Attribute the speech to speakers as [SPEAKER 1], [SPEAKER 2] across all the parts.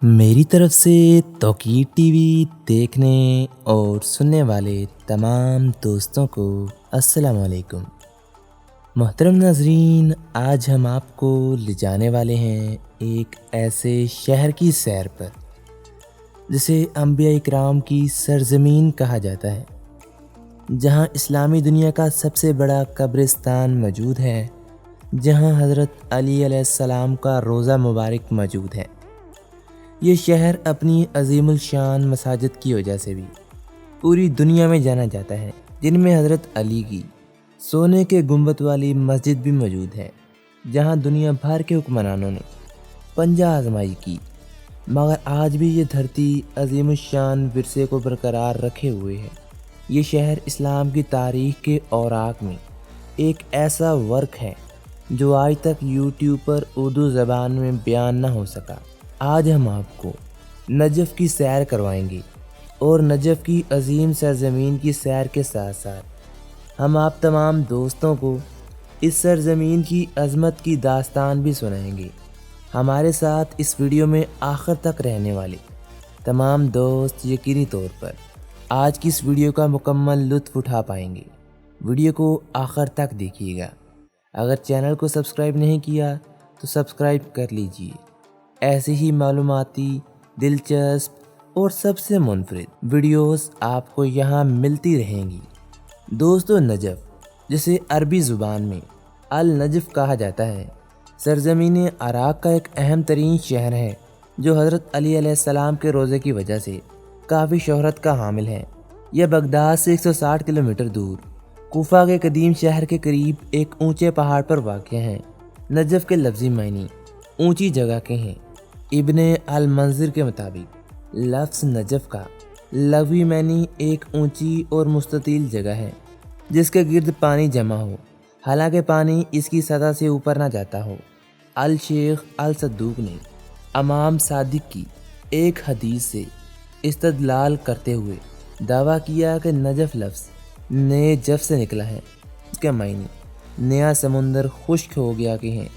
[SPEAKER 1] میری طرف سے توقیر ٹی وی دیکھنے اور سننے والے تمام دوستوں کو السلام علیکم۔ محترم ناظرین، آج ہم آپ کو لے جانے والے ہیں ایک ایسے شہر کی سیر پر جسے انبیاء اکرام کی سرزمین کہا جاتا ہے، جہاں اسلامی دنیا کا سب سے بڑا قبرستان موجود ہے، جہاں حضرت علی علیہ السلام کا روضہ مبارک موجود ہے۔ یہ شہر اپنی عظیم الشان مساجد کی وجہ سے بھی پوری دنیا میں جانا جاتا ہے، جن میں حضرت علی کی سونے کے گنبد والی مسجد بھی موجود ہے، جہاں دنیا بھر کے حکمرانوں نے پنجہ آزمائی کی، مگر آج بھی یہ دھرتی عظیم الشان ورثے کو برقرار رکھے ہوئے ہے۔ یہ شہر اسلام کی تاریخ کے اوراق میں ایک ایسا ورق ہے جو آج تک یوٹیوب پر اردو زبان میں بیان نہ ہو سکا۔ آج ہم آپ کو نجف کی سیر کروائیں گے، اور نجف کی عظیم سرزمین کی سیر کے ساتھ ساتھ ہم آپ تمام دوستوں کو اس سرزمین کی عظمت کی داستان بھی سنائیں گے۔ ہمارے ساتھ اس ویڈیو میں آخر تک رہنے والے تمام دوست یقینی طور پر آج کی اس ویڈیو کا مکمل لطف اٹھا پائیں گے۔ ویڈیو کو آخر تک دیکھیے گا۔ اگر چینل کو سبسکرائب نہیں کیا تو سبسکرائب کر لیجئے۔ ایسے ہی معلوماتی، دلچسپ اور سب سے منفرد ویڈیوز آپ کو یہاں ملتی رہیں گی۔ دوستو، نجف جسے عربی زبان میں النجف کہا جاتا ہے، سرزمین عراق کا ایک اہم ترین شہر ہے جو حضرت علی علیہ السلام کے روضے کی وجہ سے کافی شہرت کا حامل ہے۔ یہ بغداد سے 160 کلومیٹر دور کوفہ کے قدیم شہر کے قریب ایک اونچے پہاڑ پر واقع ہے۔ نجف کے لفظی معنی اونچی جگہ کے ہیں۔ ابن المنذر کے مطابق لفظ نجف کا لغوی معنی ایک اونچی اور مستطیل جگہ ہے جس کے گرد پانی جمع ہو، حالانکہ پانی اس کی سطح سے اوپر نہ جاتا ہو۔ الشیخ الصدوق نے امام صادق کی ایک حدیث سے استدلال کرتے ہوئے دعویٰ کیا کہ نجف لفظ نئے جف سے نکلا ہے، اس کے معنی نیا سمندر خشک ہو گیا کہ ہیں،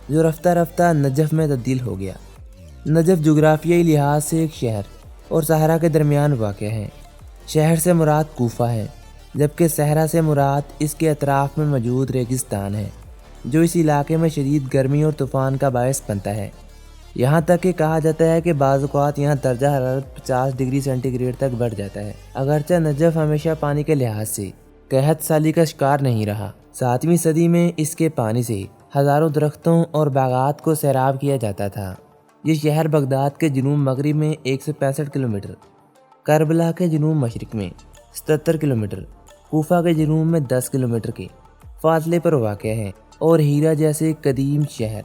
[SPEAKER 1] جو رفتہ رفتہ نجف میں تبدیل ہو گیا۔ نجف جغرافیائی لحاظ سے ایک شہر اور صحرا کے درمیان واقع ہے۔ شہر سے مراد کوفہ ہے، جبکہ صحرا سے مراد اس کے اطراف میں موجود ریگستان ہے، جو اس علاقے میں شدید گرمی اور طوفان کا باعث بنتا ہے۔ یہاں تک کہ کہا جاتا ہے کہ بعض اوقات یہاں درجہ حرارت 50 ڈگری سینٹی گریڈ تک بڑھ جاتا ہے۔ اگرچہ نجف ہمیشہ پانی کے لحاظ سے قحط سالی کا شکار نہیں رہا، 7ویں صدی میں اس کے پانی سے ہزاروں درختوں اور باغات کو سیراب کیا جاتا تھا۔ یہ شہر بغداد کے جنوب مغرب میں 165 کلومیٹر، کربلا کے جنوب مشرق میں 77 کلومیٹر، کوفہ کے جنوب میں 10 کلومیٹر کے فاصلے پر واقع ہے، اور ہیرا جیسے قدیم شہر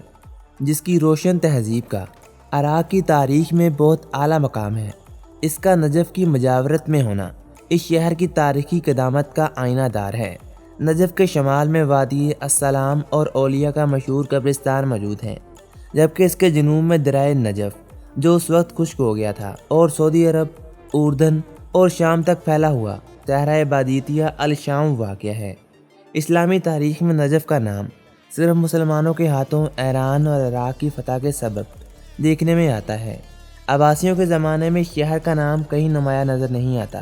[SPEAKER 1] جس کی روشن تہذیب کا عراق کی تاریخ میں بہت اعلیٰ مقام ہے۔ اس کا نجف کی مجاورت میں ہونا اس شہر کی تاریخی قدامت کا آئینہ دار ہے۔ نجف کے شمال میں وادی السلام اور اولیاء کا مشہور قبرستان موجود ہے، جبکہ اس کے جنوب میں دریائے نجف جو اس وقت خشک ہو گیا تھا اور سعودی عرب، اردن اور شام تک پھیلا ہوا صحرائے بادیتیہ الشام واقع ہے۔ اسلامی تاریخ میں نجف کا نام صرف مسلمانوں کے ہاتھوں ایران اور عراق کی فتح کے سبب دیکھنے میں آتا ہے۔ عباسیوں کے زمانے میں شہر کا نام کہیں نمایاں نظر نہیں آتا،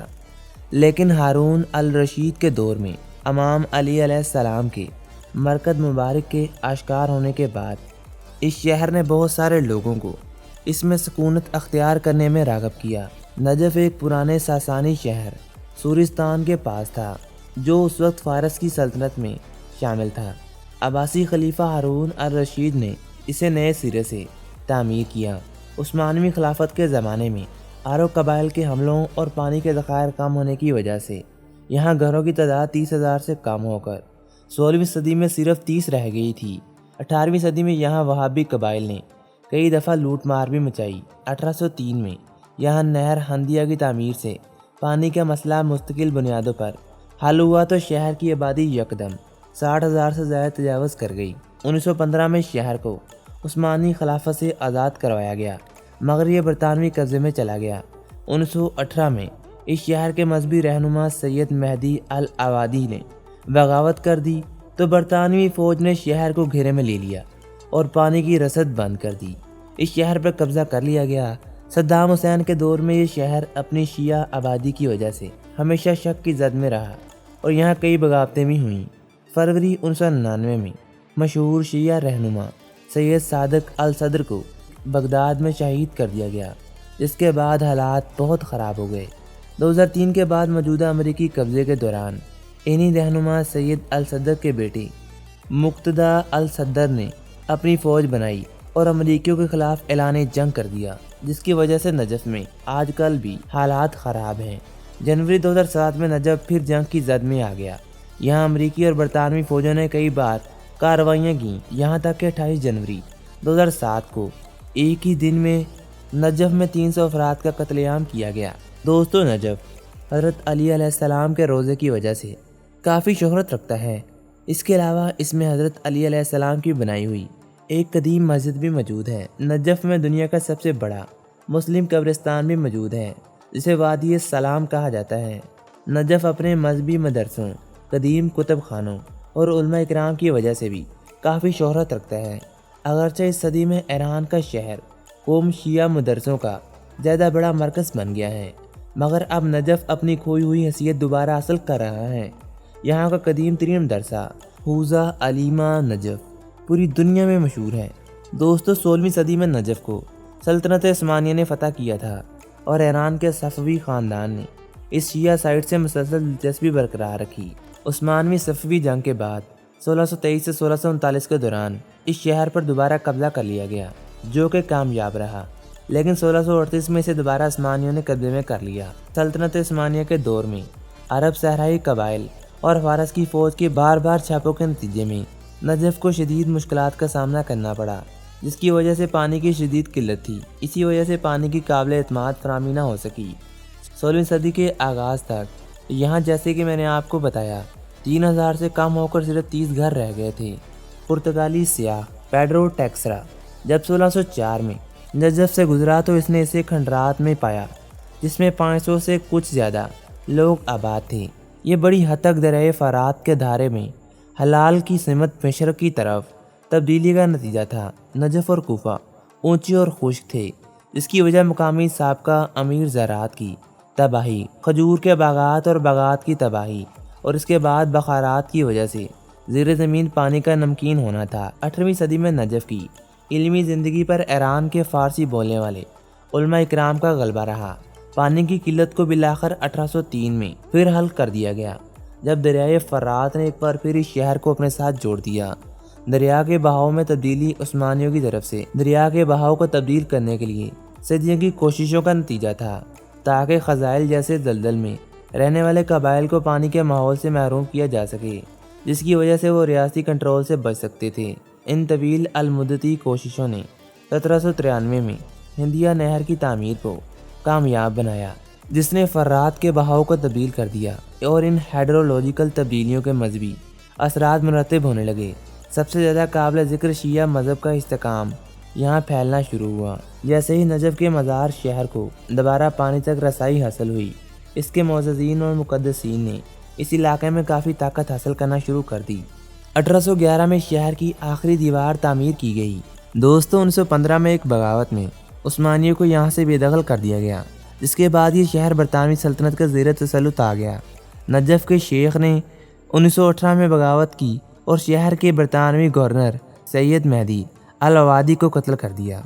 [SPEAKER 1] لیکن ہارون الرشید کے دور میں امام علی علیہ السلام کے مرکز مبارک کے آشکار ہونے کے بعد اس شہر نے بہت سارے لوگوں کو اس میں سکونت اختیار کرنے میں راغب کیا۔ نجف ایک پرانے ساسانی شہر سورستان کے پاس تھا، جو اس وقت فارس کی سلطنت میں شامل تھا۔ عباسی خلیفہ ہارون الرشید نے اسے نئے سرے سے تعمیر کیا۔ عثمانوی خلافت کے زمانے میں عرب قبائل کے حملوں اور پانی کے ذخائر کم ہونے کی وجہ سے یہاں گھروں کی تعداد 30,000 سے کم ہو کر 16ویں صدی میں صرف 30 رہ گئی تھی۔ 18ویں صدی میں یہاں وہابی قبائل نے کئی دفعہ لوٹ مار بھی مچائی۔ 1803 میں یہاں نہر ہندیہ کی تعمیر سے پانی کا مسئلہ مستقل بنیادوں پر حل ہوا تو شہر کی آبادی یکدم 60,000 سے زیادہ تجاوز کر گئی۔ 1915 میں شہر کو عثمانی خلافت سے آزاد کروایا گیا، مگر یہ برطانوی قبضے میں چلا گیا۔ 1918 میں اس شہر کے مذہبی رہنما سید مہدی العوادی نے بغاوت کر دی تو برطانوی فوج نے شہر کو گھیرے میں لے لیا اور پانی کی رسد بند کر دی۔ اس شہر پر قبضہ کر لیا گیا۔ صدام حسین کے دور میں یہ شہر اپنی شیعہ آبادی کی وجہ سے ہمیشہ شک کی زد میں رہا اور یہاں کئی بغاوتیں بھی ہوئیں۔ فروری 1999 میں مشہور شیعہ رہنما سید صادق الصدر کو بغداد میں شہید کر دیا گیا، جس کے بعد حالات بہت خراب ہو گئے۔ 2003 کے بعد موجودہ امریکی قبضے کے دوران انہی رہنما سید الصدر کے بیٹے مقتدی الصدر نے اپنی فوج بنائی اور امریکیوں کے خلاف اعلان جنگ کر دیا، جس کی وجہ سے نجف میں آج کل بھی حالات خراب ہیں۔ جنوری 2007 میں نجف پھر جنگ کی زد میں آ گیا۔ یہاں امریکی اور برطانوی فوجوں نے کئی بار کارروائیاں کیں، یہاں تک کہ 28 جنوری 2007 کو ایک ہی دن میں نجف میں 300 افراد کا قتل عام کیا گیا۔ دوستو، نجف حضرت علی علیہ السلام کے روضے کی وجہ سے کافی شہرت رکھتا ہے۔ اس کے علاوہ اس میں حضرت علی علیہ السلام کی بنائی ہوئی ایک قدیم مسجد بھی موجود ہے۔ نجف میں دنیا کا سب سے بڑا مسلم قبرستان بھی موجود ہے، جسے وادی السلام کہا جاتا ہے۔ نجف اپنے مذہبی مدرسوں، قدیم کتب خانوں اور علماء اکرام کی وجہ سے بھی کافی شہرت رکھتا ہے۔ اگرچہ اس صدی میں ایران کا شہر قوم شیعہ مدرسوں کا زیادہ بڑا مرکز بن گیا ہے، مگر اب نجف اپنی کھوئی ہوئی حیثیت دوبارہ حاصل کر رہا ہے۔ یہاں کا قدیم ترین مدرسہ حوزہ علیمہ نجف پوری دنیا میں مشہور ہے۔ دوستو، 16ویں صدی میں نجف کو سلطنت عثمانیہ نے فتح کیا تھا اور ایران کے صفوی خاندان نے اس شیعہ سائٹ سے مسلسل دلچسپی برقرار رکھی۔ عثمانوی صفوی جنگ کے بعد 1623 سے 1639 کے دوران اس شہر پر دوبارہ قبضہ کر لیا گیا، جو کہ کامیاب رہا، لیکن 1638 میں اسے دوبارہ عثمانیوں نے قبضے میں کر لیا۔ سلطنت عثمانیہ کے دور میں عرب صحرائی قبائل اور فارس کی فوج کے بار بار چھاپوں کے نتیجے میں نجف کو شدید مشکلات کا سامنا کرنا پڑا، جس کی وجہ سے پانی کی شدید قلت تھی۔ اسی وجہ سے پانی کی قابل اعتماد فراہمی نہ ہو سکی۔ 16ویں صدی کے آغاز تک یہاں، جیسے کہ میں نے آپ کو بتایا، 3000 سے کم ہو کر صرف 30 گھر رہ گئے تھے۔ پرتگالی سیاح پیڈرو ٹیکسرا جب 1604 میں نجف سے گزرا تو اس نے اسے کھنڈرات میں پایا، جس میں 500 سے کچھ زیادہ لوگ آباد تھے۔ یہ بڑی حد تک دریائے فرات کے دھارے میں حلال کی سمت مشرق کی طرف تبدیلی کا نتیجہ تھا۔ نجف اور کوفہ اونچے اور خشک تھے، جس کی وجہ مقامی سابقہ امیر زراعت کی تباہی، کھجور کے باغات اور باغات کی تباہی اور اس کے بعد بخارات کی وجہ سے زیر زمین پانی کا نمکین ہونا تھا۔ 8ویں صدی میں نجف کی علمی زندگی پر ایران کے فارسی بولنے والے علماء اکرام کا غلبہ رہا۔ پانی کی قلت کو بالآخر 1803 میں پھر حل کر دیا گیا، جب دریائے فرات نے ایک بار پھر اس شہر کو اپنے ساتھ جوڑ دیا۔ دریا کے بہاؤ میں تبدیلی عثمانیوں کی طرف سے دریا کے بہاؤ کو تبدیل کرنے کے لیے صدیوں کی کوششوں کا نتیجہ تھا، تاکہ خزائل جیسے دلدل میں رہنے والے قبائل کو پانی کے ماحول سے محروم کیا جا سکے، جس کی وجہ سے وہ ریاستی کنٹرول سے بچ سکتے تھے۔ ان طویل المدتی کوششوں نے 1793 میں ہندیہ نہر کی تعمیر کو کامیاب بنایا، جس نے فرات کے بہاؤ کو تبدیل کر دیا اور ان ہائیڈرولوجیکل تبدیلیوں کے مذہبی اثرات مرتب ہونے لگے۔ سب سے زیادہ قابل ذکر شیعہ مذہب کا استحکام یہاں پھیلنا شروع ہوا۔ جیسے ہی نجف کے مزار شہر کو دوبارہ پانی تک رسائی حاصل ہوئی، اس کے معززین اور مقدسین نے اس علاقے میں کافی طاقت حاصل کرنا شروع کر دی۔ 1811 میں شہر کی آخری دیوار تعمیر کی گئی۔ دوستو، 1915 میں ایک بغاوت میں عثمانیوں کو یہاں سے بے دخل کر دیا گیا، جس کے بعد یہ شہر برطانوی سلطنت کا زیر تسلط آ گیا۔ نجف کے شیخ نے 1918 میں بغاوت کی اور شہر کے برطانوی گورنر سید مہدی العوادی کو قتل کر دیا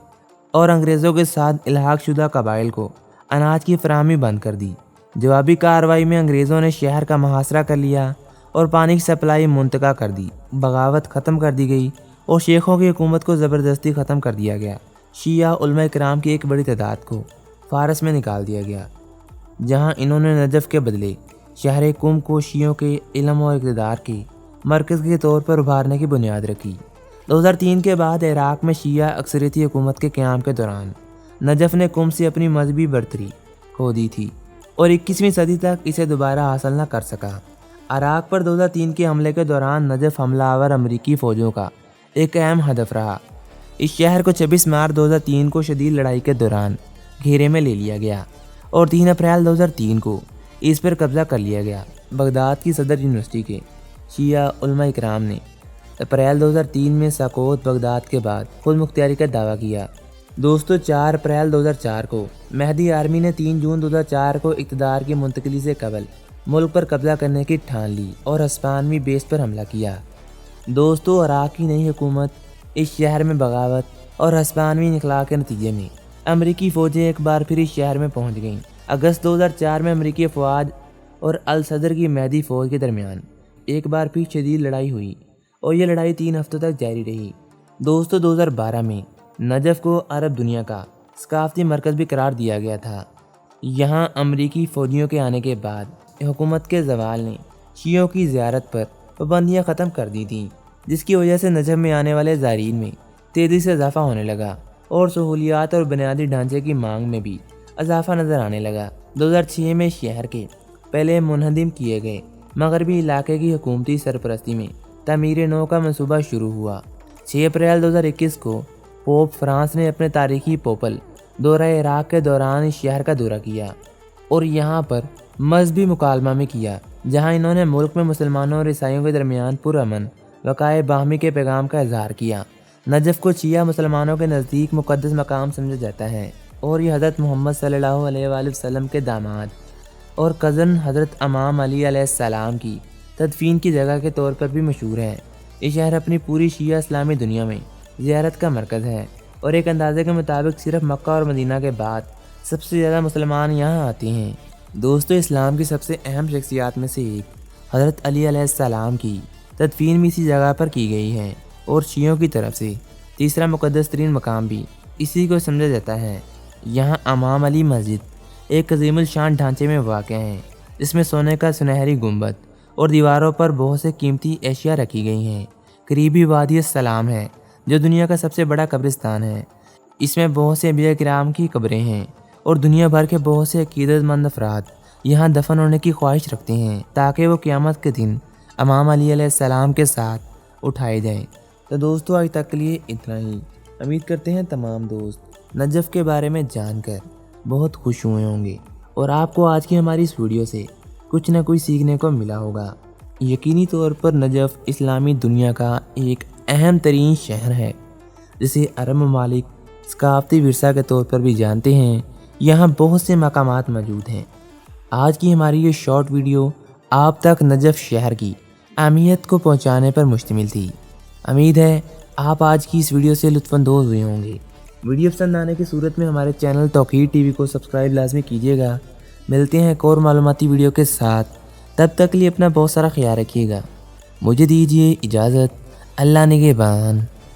[SPEAKER 1] اور انگریزوں کے ساتھ الحاق شدہ قبائل کو اناج کی فراہمی بند کر دی۔ جوابی کارروائی میں انگریزوں نے شہر کا محاصرہ کر لیا اور پانی کی سپلائی منقطع کر دی۔ بغاوت ختم کر دی گئی اور شیخوں کی حکومت کو زبردستی ختم کر دیا گیا۔ شیعہ علماء کرام کی ایک بڑی تعداد کو فارس میں نکال دیا گیا، جہاں انہوں نے نجف کے بدلے شہر قم کو شیعوں کے علم اور اقتدار کے مرکز کے طور پر ابھارنے کی بنیاد رکھی۔ 2003 کے بعد عراق میں شیعہ اکثریتی حکومت کے قیام کے دوران نجف نے قم سے اپنی مذہبی برتری کھو دی تھی اور 21ویں صدی تک اسے دوبارہ حاصل نہ کر سکا۔ عراق پر 2003 کے حملے کے دوران نجف حملہ آور امریکی فوجوں کا ایک اہم ہدف رہا۔ اس شہر کو 26 مارچ 2003 کو شدید لڑائی کے دوران گھیرے میں لے لیا گیا اور 3 اپریل 2003 کو اس پر قبضہ کر لیا گیا۔ بغداد کی صدر یونیورسٹی کے شیعہ علماء اکرام نے اپریل 2003 میں سقوط بغداد کے بعد خود مختاری کا دعویٰ کیا۔ دوستو 4 اپریل 2004 کو مہدی آرمی نے 3 جون 2004 کو اقتدار کی منتقلی سے قبل ملک پر قبضہ کرنے کی ٹھان لی اور ہسپانوی بیس پر حملہ کیا۔ دوستو عراق کی نئی حکومت اس شہر میں بغاوت اور ہسپانوی انخلاء کے نتیجے میں امریکی فوجیں ایک بار پھر اس شہر میں پہنچ گئیں۔ اگست 2004 میں امریکی افواج اور الصدر کی مہدی فوج کے درمیان ایک بار پھر شدید لڑائی ہوئی اور یہ لڑائی 3 ہفتوں تک جاری رہی۔ دوستو 2012 میں نجف کو عرب دنیا کا ثقافتی مرکز بھی قرار دیا گیا تھا۔ یہاں امریکی فوجیوں کے آنے کے بعد حکومت کے زوال نے شیعوں کی زیارت پر پابندیاں ختم کر دی تھیں، جس کی وجہ سے نجف میں آنے والے زائرین میں تیزی سے اضافہ ہونے لگا اور سہولیات اور بنیادی ڈھانچے کی مانگ میں بھی اضافہ نظر آنے لگا۔ 2006 میں شہر کے پہلے منہدم کیے گئے مغربی علاقے کی حکومتی سرپرستی میں تعمیر نو کا منصوبہ شروع ہوا۔ 6 اپریل 2021 کو پوپ فرانس نے اپنے تاریخی پوپل دورہ عراق کے دوران اس شہر کا دورہ کیا اور یہاں پر مذہبی مکالمہ میں کیا، جہاں انہوں نے ملک میں مسلمانوں اور عیسائیوں کے درمیان پرامن وقائے باہمی کے پیغام کا اظہار کیا۔ نجف کو شیعہ مسلمانوں کے نزدیک مقدس مقام سمجھا جاتا ہے اور یہ حضرت محمد صلی اللہ علیہ وآلہ وسلم کے داماد اور کزن حضرت امام علی علیہ السلام کی تدفین کی جگہ کے طور پر بھی مشہور ہے۔ یہ شہر اپنی پوری شیعہ اسلامی دنیا میں زیارت کا مرکز ہے اور ایک اندازے کے مطابق صرف مکہ اور مدینہ کے بعد سب سے زیادہ مسلمان یہاں آتے ہیں۔ دوستو اسلام کی سب سے اہم شخصیات میں سے ایک حضرت علی علیہ السلام کی تدفین بھی اسی جگہ پر کی گئی ہے اور شیعوں کی طرف سے تیسرا مقدس ترین مقام بھی اسی کو سمجھا جاتا ہے۔ یہاں امام علی مسجد ایک عظیم الشان ڈھانچے میں واقع ہے، جس میں سونے کا سنہری گنبد اور دیواروں پر بہت سے قیمتی اشیاء رکھی گئی ہیں۔ قریبی وادی السلام ہے جو دنیا کا سب سے بڑا قبرستان ہے۔ اس میں بہت سے انبیاء کرام کی قبریں ہیں اور دنیا بھر کے بہت سے عقیدت مند افراد یہاں دفن ہونے کی خواہش رکھتے ہیں تاکہ وہ قیامت کے دن امام علی علیہ السلام کے ساتھ اٹھائے جائیں۔ تو دوستو آج تک کے لیے اتنا ہی۔ امید کرتے ہیں تمام دوست نجف کے بارے میں جان کر بہت خوش ہوئے ہوں گے اور آپ کو آج کی ہماری اس ویڈیو سے کچھ نہ کچھ سیکھنے کو ملا ہوگا۔ یقینی طور پر نجف اسلامی دنیا کا ایک اہم ترین شہر ہے جسے عرب ممالک ثقافتی ورثہ کے طور پر بھی جانتے ہیں۔ یہاں بہت سے مقامات موجود ہیں۔ آج کی ہماری یہ شارٹ ویڈیو آپ تک نجف شہر کی اہمیت کو پہنچانے پر مشتمل تھی۔ امید ہے آپ آج کی اس ویڈیو سے لطف اندوز ہوئے ہوں گے۔ ویڈیو پسند آنے کی صورت میں ہمارے چینل توقیر ٹی وی کو سبسکرائب لازمی کیجیے گا۔ ملتے ہیں ایک اور معلوماتی ویڈیو کے ساتھ، تب تک کے لیے اپنا بہت سارا خیال رکھیے گا۔ مجھے دیجیے اجازت، اللہ نگہبان۔